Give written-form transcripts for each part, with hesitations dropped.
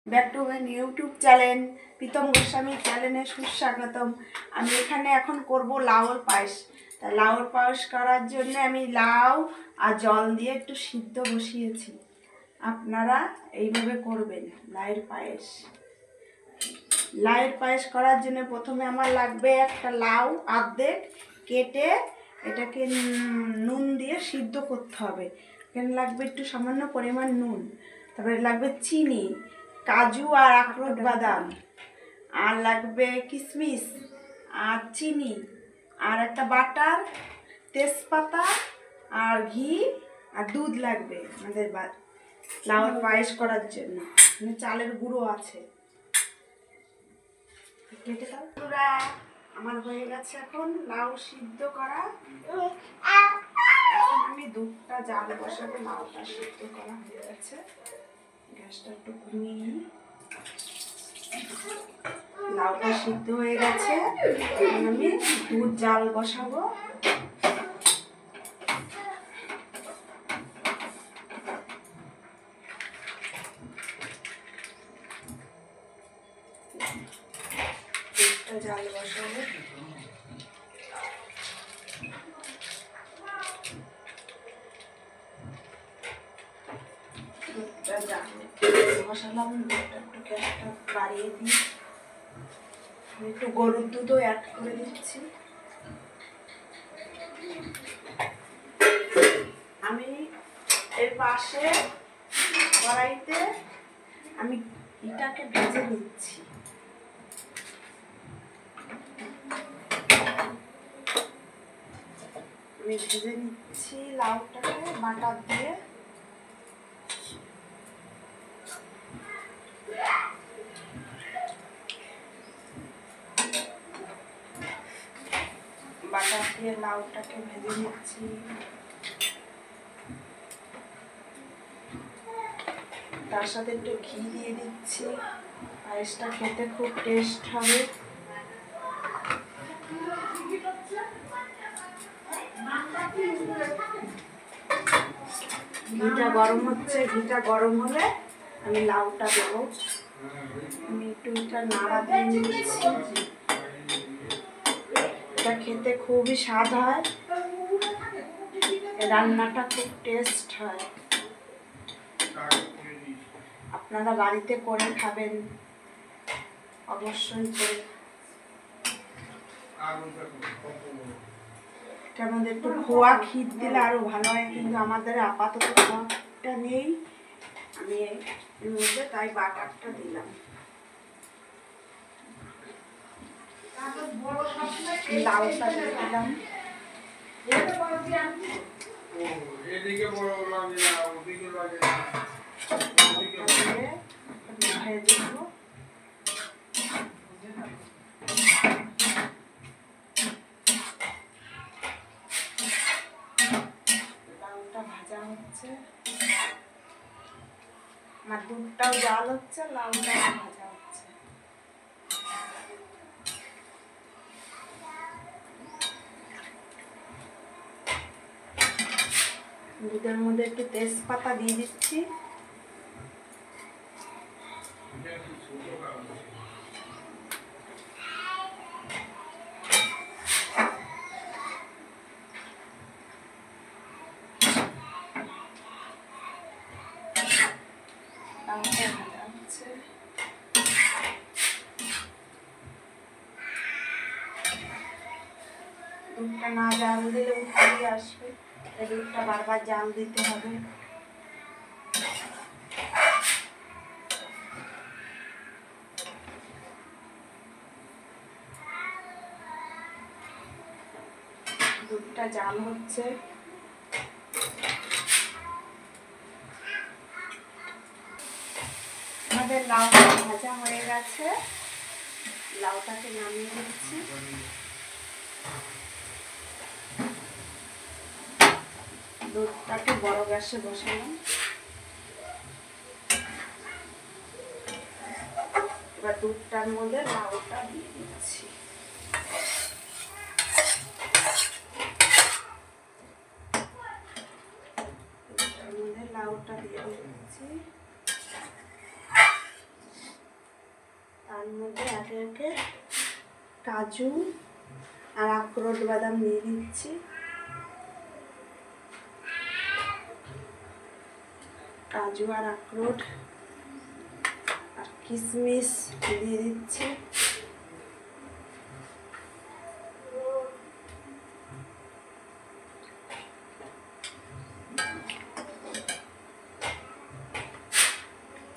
Back to my YouTube channel Pritam Goswami চ্যানেলে সুস্বাগতম। আমি এখানে এখন করব লাউর পায়েস। তা লাউর পায়েস করার জন্য আমি লাউ আর জল দিয়ে একটু সিদ্ধ বসিয়েছি। আপনারা এইভাবে করবেন লাউয়ের পায়েস। লাউয়ের পায়েস করার জন্য প্রথমে আমার লাগবে একটা লাউ অর্ধেক কেটে এটাকে নুন দিয়ে সিদ্ধ করতে হবে। এখানে লাগবে একটু সামান্য পরিমাণ নুন, তারপরে লাগবে চিনি, কাজু আর আখরোট বাদাম, আর লাগবে কিশমিশ আর চিনি আর একটা বাটার, তেজপাতা আর ঘি আর দুধ লাগবে আমাদের লাউয়ের পায়েস করার জন্য। মানে চালের গুঁড়ো আছে। কেটে দাও। আমার হয়ে গেছে এখন লাউ সিদ্ধ করা। এখন আমি দুধটা জাল বসাবো। লাউটা সিদ্ধ করা হয়ে গেছে, গ্যাসটা একটু কমিয়ে। লাউটা সিদ্ধ হয়ে গেছে, এখন আমি দুধ জাল বসাবো। দুধটা জাল বসাবো। দুধটা জাল বসালাম, দুধটা একটু গ্যাসটা বাড়িয়ে দিই। একটু গরুর দুধও অ্যাড করে দিচ্ছি। আমি এর পাশে কড়াইতে আমি এটাকে ভেজে নিচ্ছি। আমি ভেজে নিচ্ছি লাউটাকে বাটার দিয়ে। বাটার দিয়ে লাউটাকে ভেজে নিচ্ছি। তার সাথে একটু ঘি দিয়ে দিচ্ছি। পায়েসটা খেতে খুব টেস্ট হবে। ঘিটা গরম হচ্ছে, ঘিটা গরম হলে আমি লাউটা দেবো। আমি একটু এটা নাড়া দিয়ে নিচ্ছি। এটা খেতে খুবই স্বাদ হয়, রান্নাটা খুব টেস্ট হয়। আপনারা বাড়িতে করে খাবেন অবশ্যই করে। এটার মধ্যে একটু খোয়া ক্ষীর দিলে আরো ভালো হয়, কিন্তু আমাদের আপাতত খোয়াটা নেই। আমি এর মধ্যে তাই বাটারটা দিলাম। লাউটা দিয়ে দিলাম। লাউটা ভাজা হচ্ছে, আমার দুধটাও জাল হচ্ছে, লাউটাও ভাজা হচ্ছে। দুধের মধ্যে একটু তেজপাতা দিয়ে দিচ্ছি। লাউটা ভাজা হচ্ছে। দুধটা না জাল দিলে উঠে আসবে, তাই দুধটা বারবার জাল দিতে হবে। দুধটা জাল হচ্ছে। আমাদের লাউটা ভাজা হয়ে গেছে, লাউটাকে নামিয়ে দিচ্ছি। দুধটাকে বড় গ্যাসে বসালাম। এবার দুধটার মধ্যে লাউটা দিয়ে দিচ্ছি। দুধটার মধ্যে লাউটা দিয়ে দিচ্ছি। তার মধ্যে একে একে কাজু আর আখরোট বাদাম দিয়ে দিচ্ছি। কাজু আর আখরোট আর কিশমিশ দিয়ে দিচ্ছি।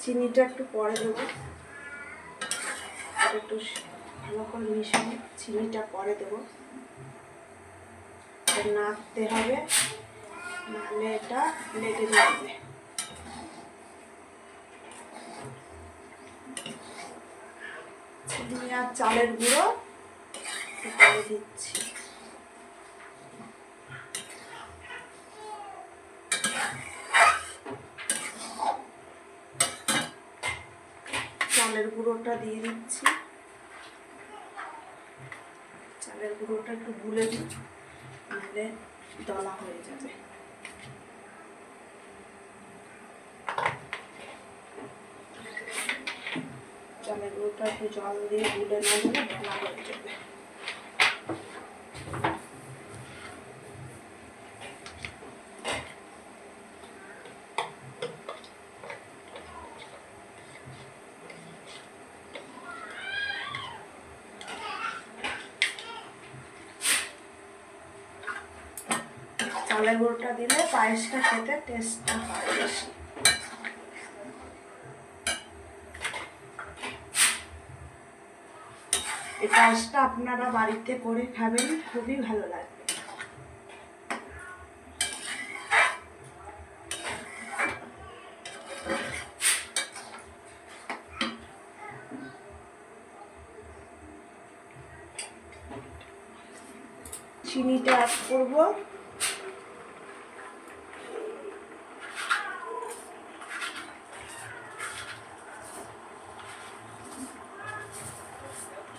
চিনিটা একটু পরে দেবো, একটু ভালো করে মিশাবো। চিনিটা পরে দেবো, নাড়তে হবে, নাহলে এটা লেগে যাবে। চিনি আর চালের গুঁড়ো দিয়ে দিচ্ছি। চালের গুঁড়োটা দিয়ে দিচ্ছি। চালের গুঁড়োটা একটু গুলে দিই, নাহলে দলা হয়ে যাবে। চালের গুঁড়োটা একটু জল দিয়ে গুলে না দিলে দলা হয়ে যাবে। চালের গুঁড়োটা দিলে পায়েসটা খেতে টেস্টটা হয় বেশি। এই পায়েসটা আপনারা বাড়িতে করে খাবেন, খুবই ভালো লাগবে। চিনিটা অ্যাড করবো।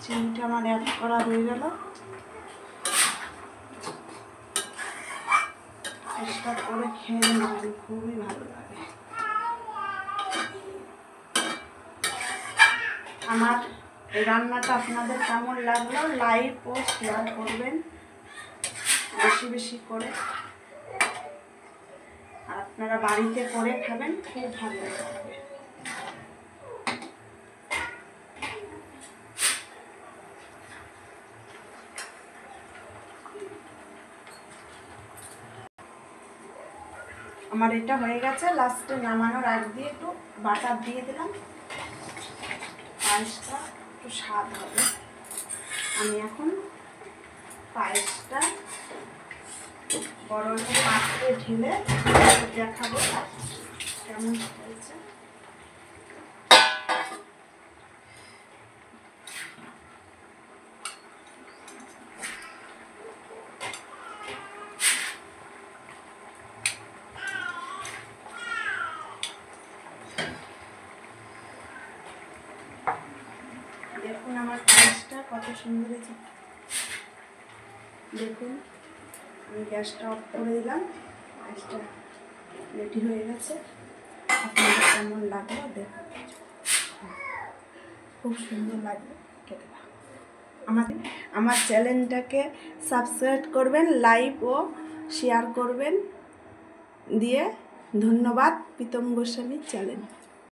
চিনিটা আমার অ্যাড করা হয়ে গেল। চেষ্টা করে খেয়ে নেবেন, খুবই ভালো লাগে। আমার এই রান্নাটা আপনাদের কেমন লাগলো লাইক ও শেয়ার করবেন বেশি বেশি করে, আর আপনারা বাড়িতে করে খাবেন, খুব ভালো লাগবে। আমার এটা হয়ে গেছে। লাস্টে নামানোর আগ দিয়ে একটু বাটার দিয়ে দিলাম, পায়েসটা একটু স্বাদ হবে। আমি এখন পায়েসটা বড় একটা পাত্রে ঢেলে দেখাবো কেমন হয়েছে। দেখুন আমার পায়েসটা কত সুন্দর হয়েছে। দেখুন আমি গ্যাসটা অফ করে দিলাম, পায়েসটা রেডি হয়ে গেছে। আপনাদের কেমন লাগলো দেখুন, খুব সুন্দর লাগবে খেতে। আমার চ্যানেলটাকে সাবস্ক্রাইব করবেন, লাইক ও শেয়ার করবেন দিয়ে। ধন্যবাদ প্রীতম গোস্বামী চ্যানেল।